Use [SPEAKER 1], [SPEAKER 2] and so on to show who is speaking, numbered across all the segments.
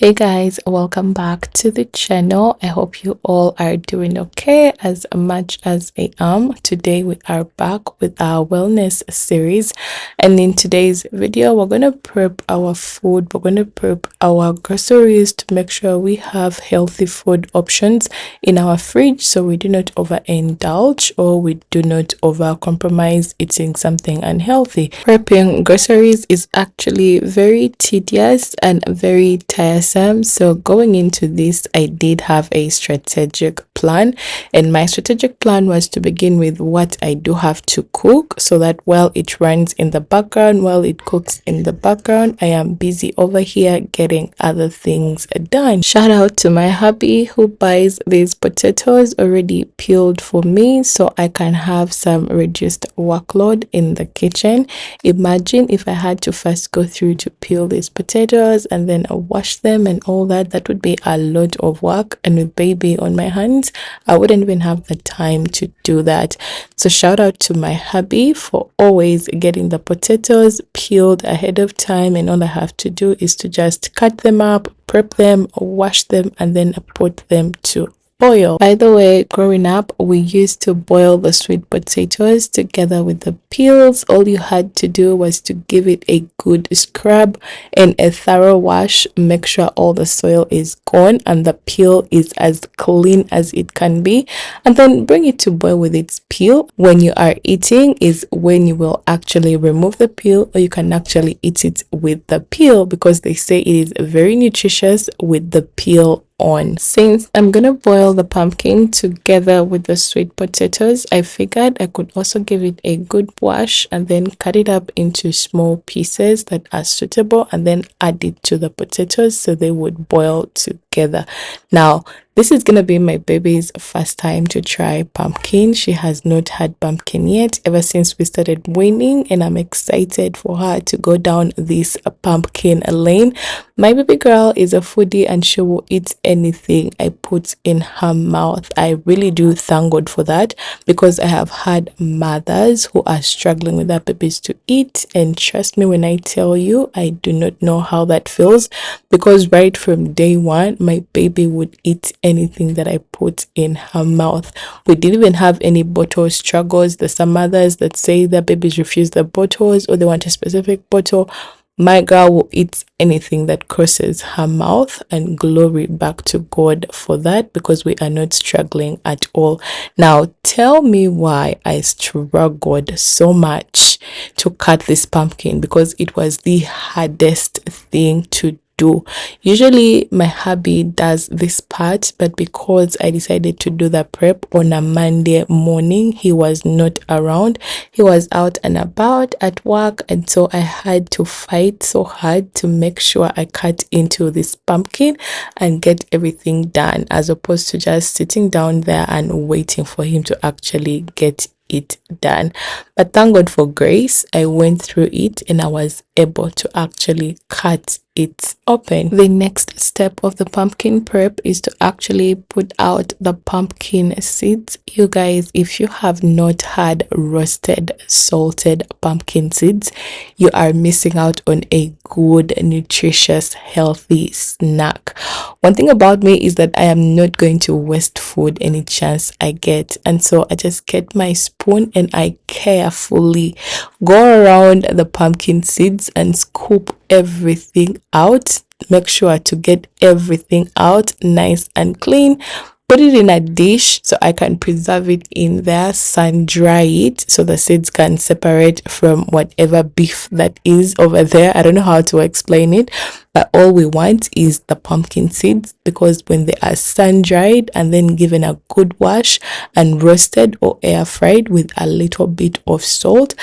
[SPEAKER 1] Hey guys, welcome back to the channel. I hope you all are doing okay as much as I am. Today we are back with our wellness series, and in today's video we're going to prep our food. We're going to prep our groceries to make sure we have healthy food options in our fridge so we do not overindulge or we do not over compromise eating something unhealthy. Prepping groceries is actually very tedious and very tiresome. So going into this, I did have a strategic plan, and my strategic plan was to begin with what I do have to cook so that while it runs in the background, while it cooks in the background, I am busy over here getting other things done. Shout out to my hubby who buys these potatoes already peeled for me so I can have some reduced workload in the kitchen. Imagine if I had to first go through to peel these potatoes and then wash them and all that. That would be a lot of work, and with baby on my hands I wouldn't even have the time to do that. So shout out to my hubby for always getting the potatoes peeled ahead of time, and all I have to do is to just cut them up, prep them, wash them, and then put them to boil. By the way, growing up, we used to boil the sweet potatoes together with the peels. All you had to do was to give it a good scrub and a thorough wash. Make sure all the soil is gone and the peel is as clean as it can be, and then bring it to boil with its peel. When you are eating is when you will actually remove the peel, or you can actually eat it with the peel because they say it is very nutritious with the peel on. Since I'm gonna boil the pumpkin together with the sweet potatoes, I figured I could also give it a good wash and then cut it up into small pieces that are suitable and then add it to the potatoes so they would boil together. Now this is gonna be my baby's first time to try pumpkin. She has not had pumpkin yet ever since we started weaning, and I'm excited for her to go down this pumpkin lane. My baby girl is a foodie and she will eat anything I put in her mouth. I really do thank God for that, because I have had mothers who are struggling with their babies to eat, and trust me when I tell you, I do not know how that feels, because right from day one my baby would eat anything that I put in her mouth. We didn't even have any bottle struggles. There's some mothers that say their babies refuse the bottles or they want a specific bottle. My girl will eat anything that crosses her mouth, and glory back to God for that, because we are not struggling at all. Now tell me why I struggled so much to cut this pumpkin, because it was the hardest thing to do. Usually my hubby does this part, but because I decided to do the prep on a Monday morning, he was not around. He was out and about at work, and so I had to fight so hard to make sure I cut into this pumpkin and get everything done, as opposed to just sitting down there and waiting for him to actually get it done. But thank God for grace, I went through it and I was able to actually cut it open. The next step of the pumpkin prep is to actually put out the pumpkin seeds. You guys, if you have not had roasted salted pumpkin seeds, you are missing out on a good, nutritious, healthy snack. One thing about me is that I am not going to waste food any chance I get, and so I just get my spoon and I carefully go around the pumpkin seeds and scoop everything out. Make sure to get everything out nice and clean. Put it in a dish so I can preserve it in there, sun dry it so the seeds can separate from whatever beef that is over there. I don't know how to explain it, but all we want is the pumpkin seeds, because when they are sun dried and then given a good wash and roasted or air fried with a little bit of salt,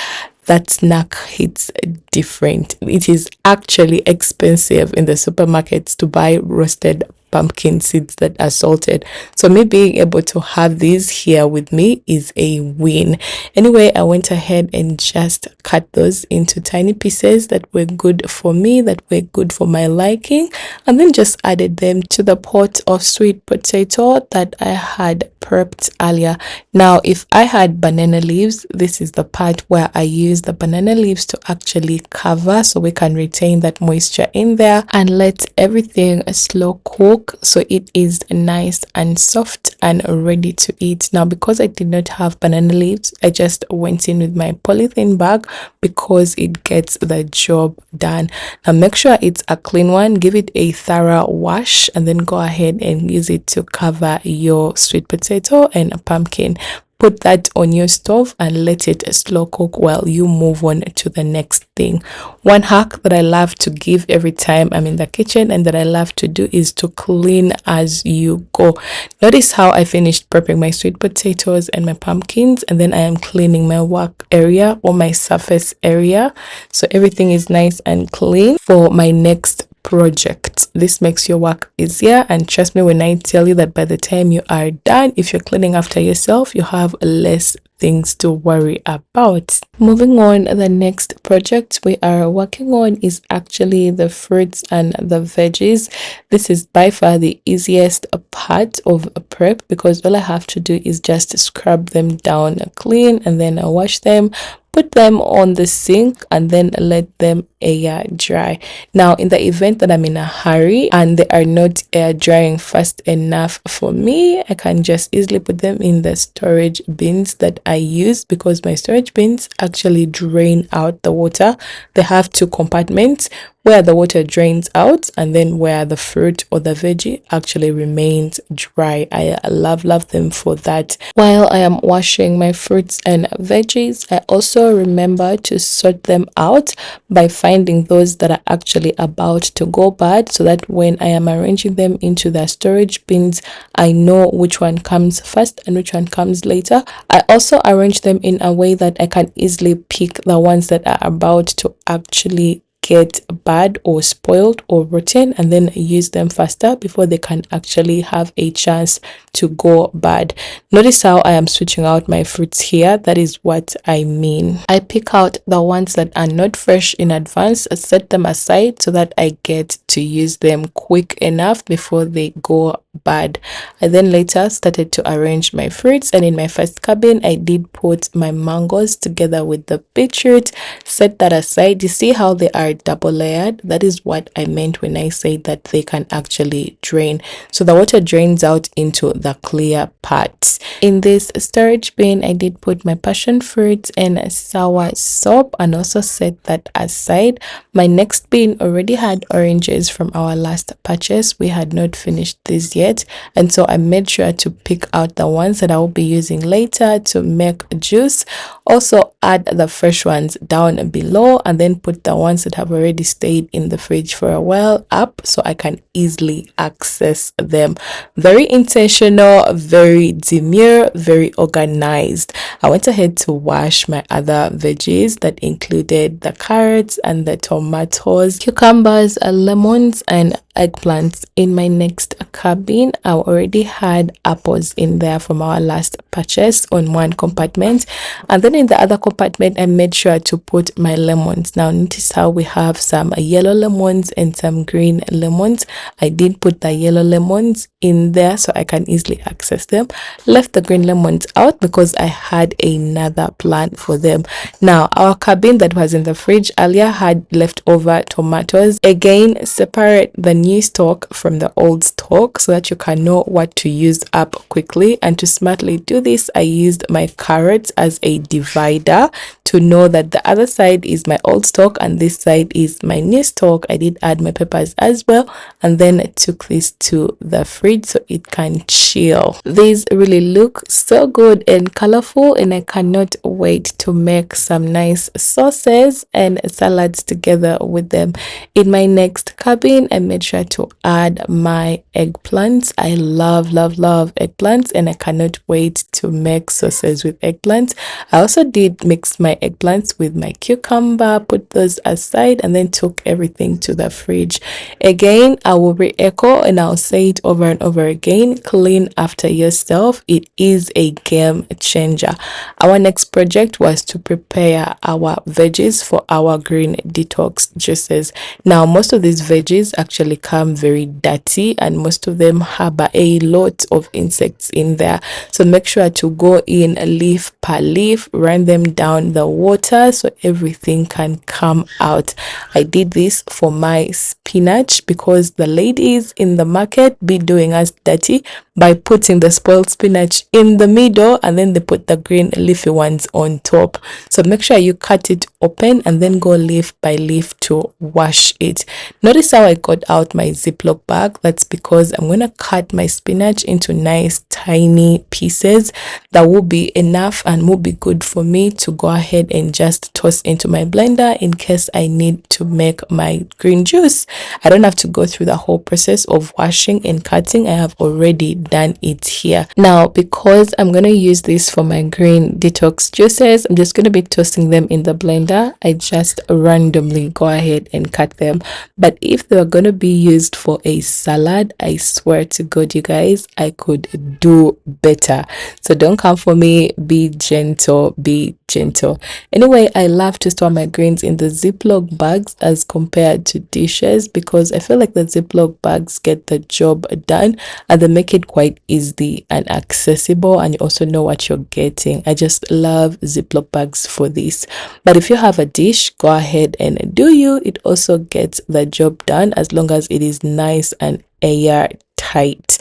[SPEAKER 1] that snack hits different. It is actually expensive in the supermarkets to buy roasted pumpkin seeds that are salted. So me being able to have these here with me is a win. Anyway, I went ahead and just cut those into tiny pieces that were good for me, that were good for my liking, and then just added them to the pot of sweet potato that I had prepped earlier. Now, if I had banana leaves, this is the part where I use the banana leaves to actually cover so we can retain that moisture in there and let everything slow cook so it is nice and soft and ready to eat. Now, because I did not have banana leaves, I just went in with my polythene bag because it gets the job done. Now, make sure it's a clean one, give it a thorough wash, and then go ahead and use it to cover your sweet potato and pumpkin. Put that on your stove and let it slow cook while you move on to the next thing. One hack that I love to give every time I'm in the kitchen and that I love to do is to clean as you go. Notice how I finished prepping my sweet potatoes and my pumpkins, and then I am cleaning my work area or my surface area so everything is nice and clean for my next project. This makes your work easier, and trust me when I tell you that by the time you are done, if you're cleaning after yourself, you have less things to worry about. Moving on, the next project we are working on is actually the fruits and the veggies. This is by far the easiest part of a prep because all I have to do is just scrub them down clean and then wash them, put them on the sink, and then let them air dry. Now, in the event that I'm in a hurry and they are not air drying fast enough for me, I can just easily put them in the storage bins that I use because my storage bins actually drain out the water. They have two compartments where the water drains out and then where the fruit or the veggie actually remains dry. I love them for that. While I am washing my fruits and veggies, I also remember to sort them out by finding those that are actually about to go bad so that when I am arranging them into the storage bins, I know which one comes first and which one comes later. I also arrange them in a way that I can easily pick the ones that are about to actually get bad or spoiled or rotten and then use them faster before they can actually have a chance to go bad. Notice how I am switching out my fruits here. That is what I mean. I pick out the ones that are not fresh in advance, set them aside so that I get to use them quick enough before they go bad. I then later started to arrange my fruits, and in my first cabin I did put my mangoes together with the beetroot, set that aside. You see how they are double layered? That is what I meant when I say that they can actually drain. So the water drains out into the clear parts. In this storage bin I did put my passion fruit and sour sop and also set that aside. My next bin already had oranges from our last purchase. We had not finished this yet, and so I made sure to pick out the ones that I will be using later to make juice. Also add the fresh ones down below and then put the ones that have already stayed in the fridge for a while up so I can easily access them. Very intentional, very demure, very organized. I went ahead to wash my other veggies that included the carrots and the tomatoes, cucumbers, lemons, and eggplants. In my next cabin, I already had apples in there from our last purchase on one compartment, and then in the other compartment I made sure to put my lemons. Now notice how we have some yellow lemons and some green lemons. I did put the yellow lemons in there so I can easily access them. Left the green lemons out because I had another plan for them. Now our cabin that was in the fridge earlier had leftover tomatoes. Again, separate the new stock from the old stock so that you can know what to use up quickly. And to smartly do this, I used my carrots as a divider to know that the other side is my old stock and this side is my new stock. I did add my peppers as well, and then I took this to the fridge so it can chill. These really look so good and colorful, and I cannot wait to make some nice sauces and salads together with them. In my next cabin, I made sure to add my eggplant eggplants. I love eggplants, and I cannot wait to make sauces with eggplants. I also did mix my eggplants with my cucumber, put those aside, and then took everything to the fridge. Again, I will re-echo and I'll say it over and over again: clean after yourself. It is a game changer. Our next project was to prepare our veggies for our green detox juices. Now, most of these veggies actually come very dirty, and most of them harbor a lot of insects in there. So make sure to go in leaf per leaf, run them down the water so everything can come out. I did this for my spinach because the ladies in the market be doing us dirty by putting the spoiled spinach in the middle, and then they put the green leafy ones on top. So make sure you cut it open and then go leaf by leaf to wash it. Notice how I got out my Ziploc bag. That's because I'm going to cut my spinach into nice tiny pieces that will be enough and will be good for me to go ahead and just toss into my blender in case I need to make my green juice. I don't have to go through the whole process of washing and cutting. I have already done it here. Now, because I'm going to use this for my green detox juices, I'm just going to be tossing them in the blender. I just randomly go ahead and cut them. But if they're going to be used for a salad, I swear to God, you guys, I could do better. So don't come for me. Be gentle. Be gentle. Anyway, I love to store my greens in the Ziploc bags as compared to dishes, because I feel like the Ziploc bags get the job done and they make it quite easy and accessible, and you also know what you're getting. I just love Ziploc bags for this. But if you have a dish, go ahead and do you. It also gets the job done as long as it is nice and airtight.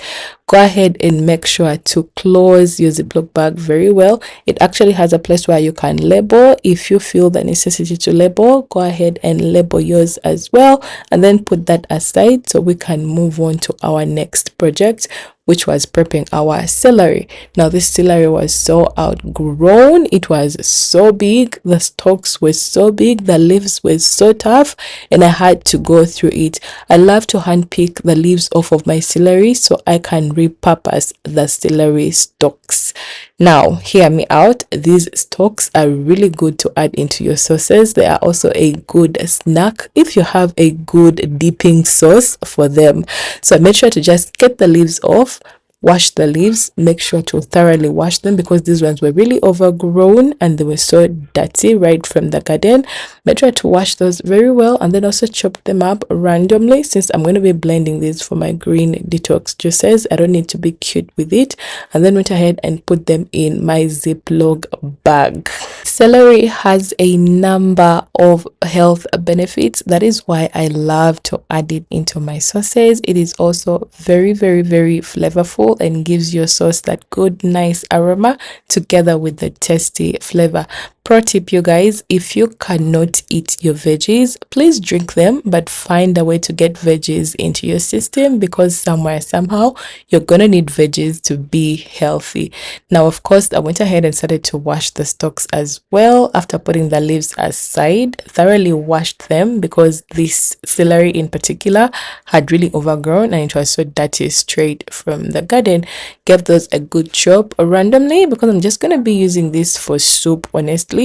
[SPEAKER 1] Go ahead and make sure to close your Ziploc bag very well. It actually has a place where you can label. If you feel the necessity to label, go ahead and label yours as well, and then put that aside so we can move on to our next project, which was prepping our celery. Now, this celery was so outgrown. It was so big. The stalks were so big. The leaves were so tough, and I had to go through it. I love to hand pick the leaves off of my celery so I can repurpose the celery stalks. Now, hear me out. These stalks are really good to add into your sauces. They are also a good snack if you have a good dipping sauce for them. So make sure to just get the leaves off, wash the leaves, make sure to thoroughly wash them because these ones were really overgrown and they were so dirty right from the garden. Make sure to wash those very well, and then also chop them up randomly. Since I'm going to be blending these for my green detox juices, I don't need to be cute with it. And then went ahead and put them in my Ziploc bag. Celery has a number of health benefits. That is why I love to add it into my sauces. It is also very flavorful and gives your sauce that good nice aroma together with the tasty flavor. Pro tip, you guys, if you cannot eat your veggies, please drink them, but find a way to get veggies into your system, because somewhere, somehow, you're gonna need veggies to be healthy. Now, of course, I went ahead and started to wash the stalks as well. After putting the leaves aside, thoroughly washed them because this celery in particular had really overgrown and it was so dirty straight from the garden. Gave those a good chop randomly because I'm just gonna be using this for soup, honestly.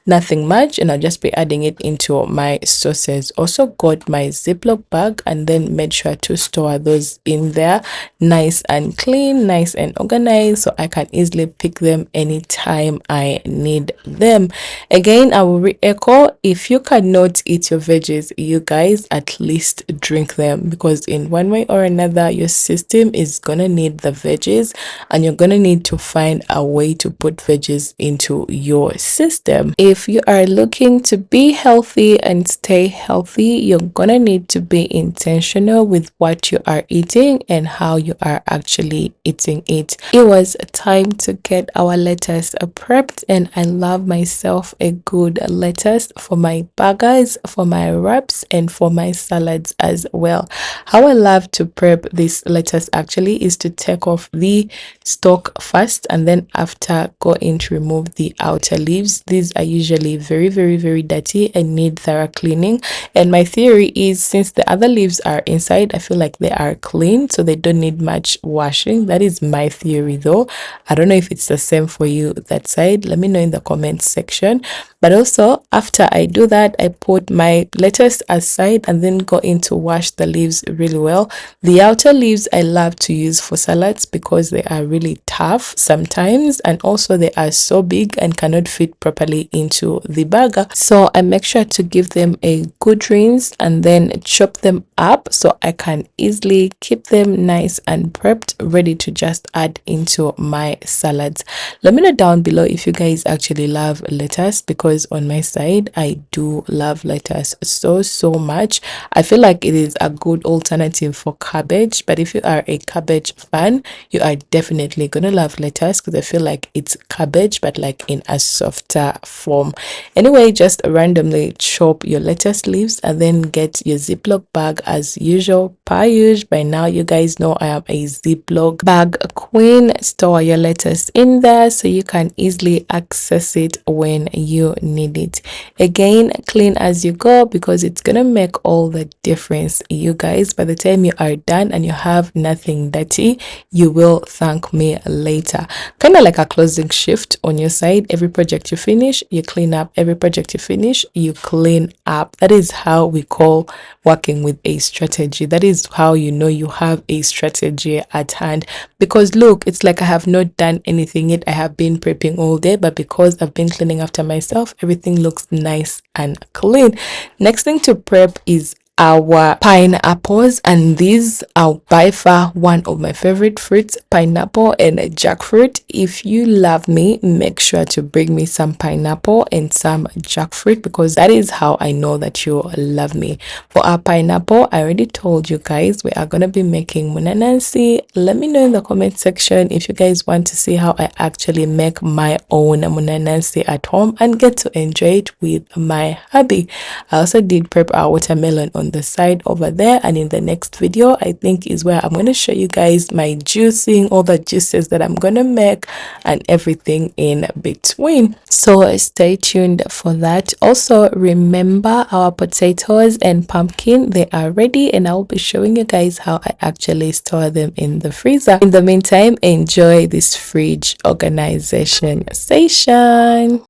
[SPEAKER 1] Nothing much, and I'll just be adding it into my sauces. Also got my Ziploc bag and then made sure to store those in there nice and clean, nice and organized, so I can easily pick them anytime I need them. Again, I will re-echo, if you cannot eat your veggies, you guys at least drink them, because in one way or another your system is gonna need the veggies and you're gonna need to find a way to put veggies into your system. If you are looking to be healthy and stay healthy, you're gonna need to be intentional with what you are eating and how you are actually eating it. It was time to get our lettuce prepped, and I love myself a good lettuce for my burgers, for my wraps, and for my salads as well. How I love to prep this lettuce actually is to take off the stalk first, and then after go in to remove the outer leaves these are usually very, very, very dirty and need thorough cleaning. And my theory is, since the other leaves are inside, I feel like they are clean, so they don't need much washing. That is my theory though. I don't know if it's the same for you that side. Let me know in the comments section. But also, after I do that, I put my lettuce aside and then go in to wash the leaves really well. The outer leaves I love to use for salads because they are really tough sometimes, and also they are so big and cannot fit properly into the burger. So I make sure to give them a good rinse and then chop them up so I can easily keep them nice and prepped, ready to just add into my salads. Let me know down below if you guys actually love lettuce, because on my side I do love lettuce so much. I feel like it is a good alternative for cabbage, but if you are a cabbage fan, you are definitely gonna love lettuce because I feel like it's cabbage but like in a softer form. Anyway, just randomly chop your lettuce leaves and then get your Ziploc bag as usual. Per usual, by now you guys know I am a Ziploc bag queen. Store your lettuce in there so you can easily access it when you need it. Again, clean as you go because it's gonna make all the difference, you guys. By the time you are done and you have nothing dirty, you will thank me later. Kind of like a closing shift on your side. Every project you finish, you clean up. Every project you finish, you clean up. That is how we call working with a strategy. That is how you know you have a strategy at hand. Because look, it's like I have not done anything yet. I have been prepping all day, but because I've been cleaning after myself, everything looks nice and clean. Next thing to prep is our pineapples, and these are by far one of my favorite fruits, pineapple and jackfruit. If you love me, make sure to bring me some pineapple and some jackfruit, because that is how I know that you love me. For our pineapple, I already told you guys we are gonna be making munanasi. Let me know in the comment section if you guys want to see how I actually make my own munanasi at home and get to enjoy it with my hubby. I also did prep our watermelon on the side over there, and in the next video I think is where I'm going to show you guys my juicing, all the juices that I'm gonna make and everything in between. So stay tuned for that. Also remember our potatoes and pumpkin, they are ready, and I'll be showing you guys how I actually store them in the freezer. In the meantime, enjoy this fridge organization session.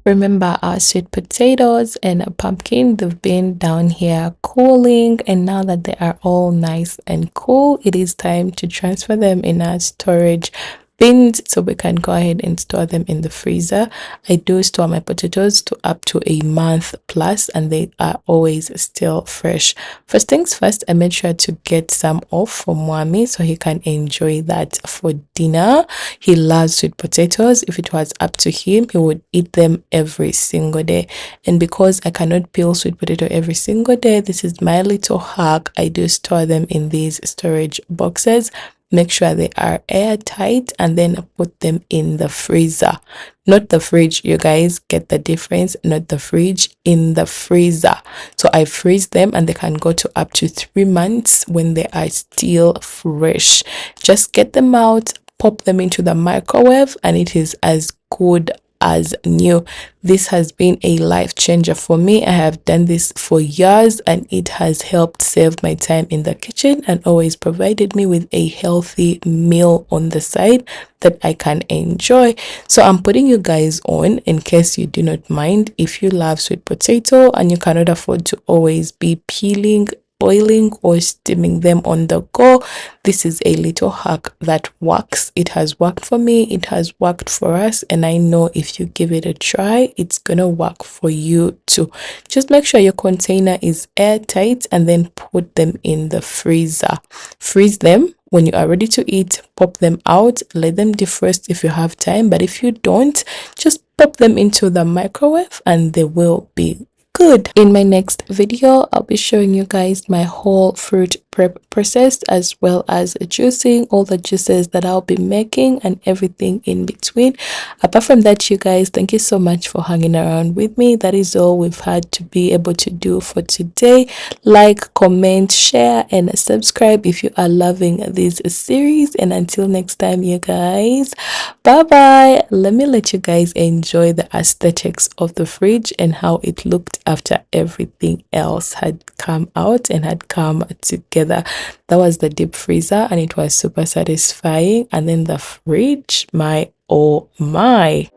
[SPEAKER 1] Remember our sweet potatoes and pumpkin, they've been down here cooling, and now that they are all nice and cool, it is time to transfer them in our storage bins so we can go ahead and store them in the freezer. I do store my potatoes to up to a month plus, and they are always still fresh. First things first, I made sure to get some off for Mwami so he can enjoy that for dinner. He loves sweet potatoes. If it was up to him, he would eat them every single day. And because I cannot peel sweet potato every single day, this is my little hack. I do store them in these storage boxes. Make sure they are airtight and then put them in the freezer. Not the fridge, you guys, get the difference. Not the fridge, in the freezer. So I freeze them and they can go to up to 3 months when they are still fresh. Just get them out, pop them into the microwave, and it is as good as new. This has been a life changer for me. I have done this for years and it has helped save my time in the kitchen and always provided me with a healthy meal on the side that I can enjoy. So I'm putting you guys on in case you do not mind. If you love sweet potato and you cannot afford to always be peeling boiling or steaming them on the go. This is a little hack that works. It has worked for me, it has worked for us, and I know if you give it a try, it's gonna work for you too. Just make sure your container is airtight and then put them in the freezer. Freeze them. When you are ready to eat, pop them out, let them defrost if you have time, but if you don't, just pop them into the microwave and they will be good. In my next video, I'll be showing you guys my whole fruit prep process, as well as juicing, all the juices that I'll be making and everything in between. Apart from that, you guys, thank you so much for hanging around with me. That is all we've had to be able to do for today. Like, comment, share, and subscribe if you are loving this series. And until next time, you guys, bye bye. Let me let you guys enjoy the aesthetics of the fridge and how it looked after everything else had come out and had come together. That was the deep freezer and it was super satisfying. And then the fridge, my oh my.